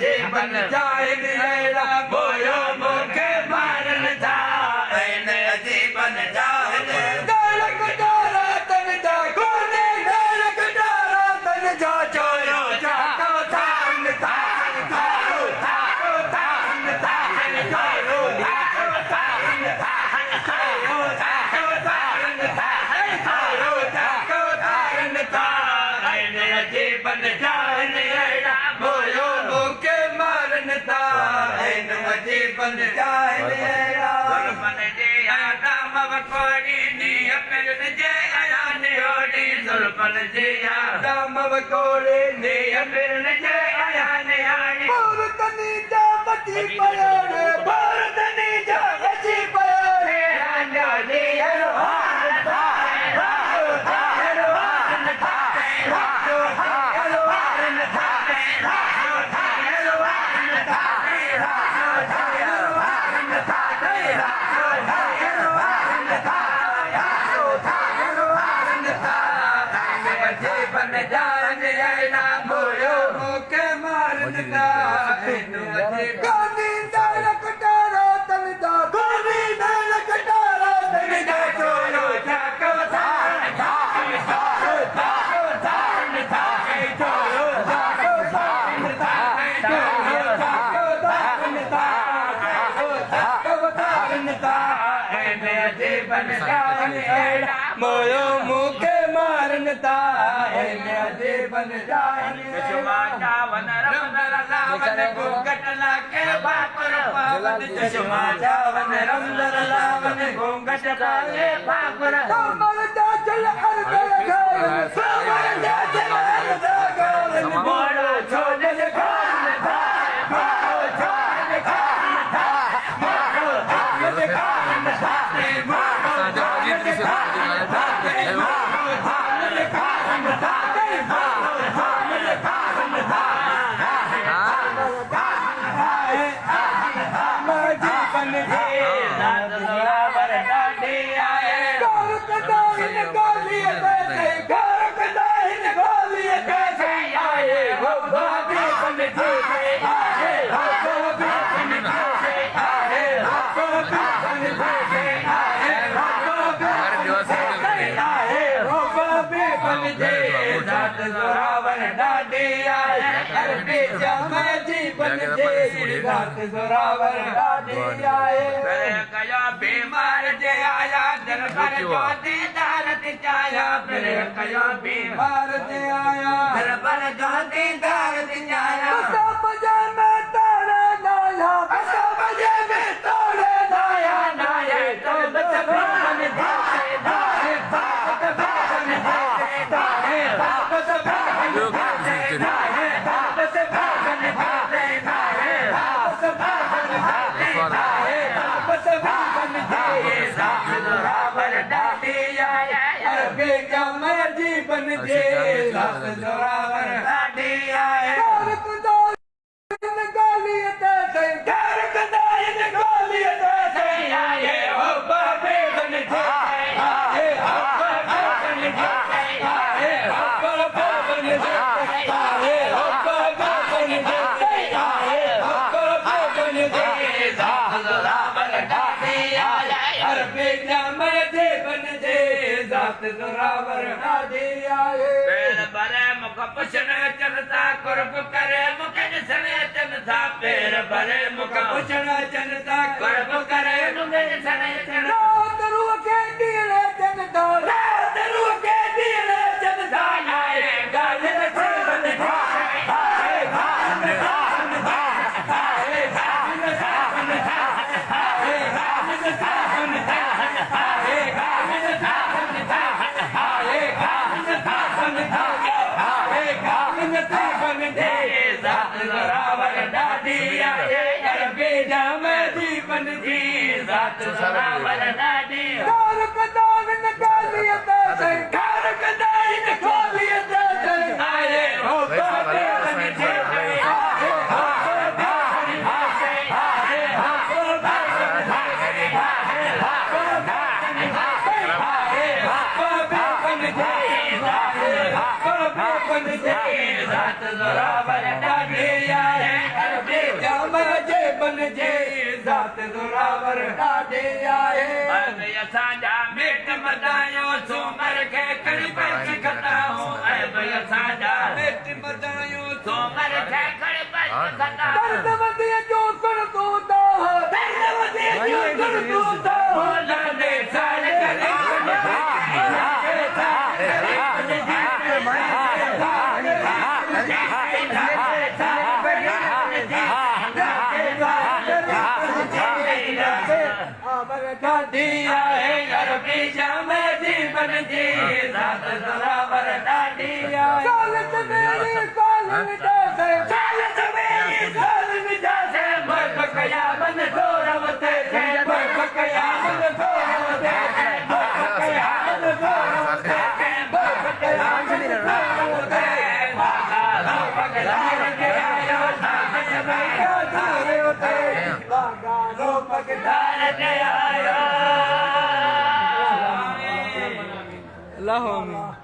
जीवन जाए मेरा बोलो मुखे मारन था ऐने जीवन जाए दालक डारा तन जा कोने दालक डारा तन जा चोरो जाको थान थान थारो थारो थान थान चोरो जाको थान थान चोरो जाको थान थान चोरो जाको थान थान ऐने जीवन जाए मेरा बोलो मुखे मारन था ऐने जीवन जाए मेरा दुर्मन जी आदा मवकोड़ी नी अपिल जे आया नियोड़ी दुर्मन जी आदा मवकोड़ी नी अपिल जे आया नियाड़ी भारत नी जा बची पयोरे भारत नी जा बची पयोरे राजा जी हरो हार था हरो हरो हार था हरो हरो हार था हरो हरो हार था जीवन जाने आना बोलो मुके मारना गांधी दालक डारा तन जा गांधी दालक डारा तन जा चोरो जाको थान थान चोरो जाको थान थान चोरो जाको थान थान चोरो जाको थान थान ऐने जीवन जाने आना बोलो मुके मारनता ऐने जीवन जाने चश्मा चावन रमदर लावन घूंघट लाके भाकुर पावन चश्मा चावन रमदर लावन घूंघट लाके भाकुर कमल दाचल अर्दल गावन कमल दाचल अर्दल गावन मोड़ो छोड़ खान था मोड़ो छोड़ खान था मोड़ो छोड़ खान था मोड़ो छोड़ खान जोरावर डाडी आए कया बीमार जे आया दिल पर ज्योति दारत छाया फिर कया बीमार जे आया दिल पर ज्योति दारत छाया बसा बजे में तारे नाया बसा बजे में तारे नाया नाये तो बस भगवान देखे नाये बात भगवान देखे नाये बात भगवान देखे नाये बात भगवान देखे नाये जीवन जे जोरावर डाडी आए गालियत गालियत आए हो बाबे बन आए हो बाबे बन आए हो बाबे बन आए हो बाबे बन आए हो बाबे बन जोरावर डाडी आए हर बेटा मैं जीवन जे जात जोरावर डाडी आए पैर भरे मुख पुछन चलता कुर्ब करे मुख जसने चलता पैर भरे मुख पुछन चलता कुर्ब करे मुख जसने चलता दरुव के दिले चलता दरुव के दिले चलता आए गाल से बन जाए आए गाल से बन जाए आए गाल से बन जाए आए गाल से बन जाए आए गाल से बन जाए आए गाल से बन जाए आए गाल से बन जाए जात जोरावर डाडी आए अरबी जाम जीवन जी जात जोरावर डाडी कार कदान निकालियत कार कदान निकालियत आए हो बाबे बन जाए आए हो बाबे बन जाए आए हो बाबे बन जाए आए हो बाबे बन जाए आए हो बाबे बन जाए जे ज़ात ज़ोरावर ॾाढी आहे अरबी जाम जे बन जे ज़ात ज़ोरावर ॾाढी आहे असांजा मिट मदायो सूमर खे खणी पंच खताऊं असांजा मिट मदायो सूमर खे खणी पंच खताऊं दर्द वधे जो कर तू ता दर्द वधे जो कर तू ता लांदे साल करे ॾाढी आहे अरबी जाम जी बन जी ज़ात ज़ोरावर ॾाढी आहे सालत मेरी सालन जासे सालत मेरी सालन जासे मर्द कया बन ज़ोरावते थे मर्द कया बन ज़ोरावते थे मर्द कया बन ज़ोरावते थे मर्द कया बन ज़ोरावते माता रो पगदार के आयो साहस भैया थारे उते माता रो पगदार के आयो अल्लाह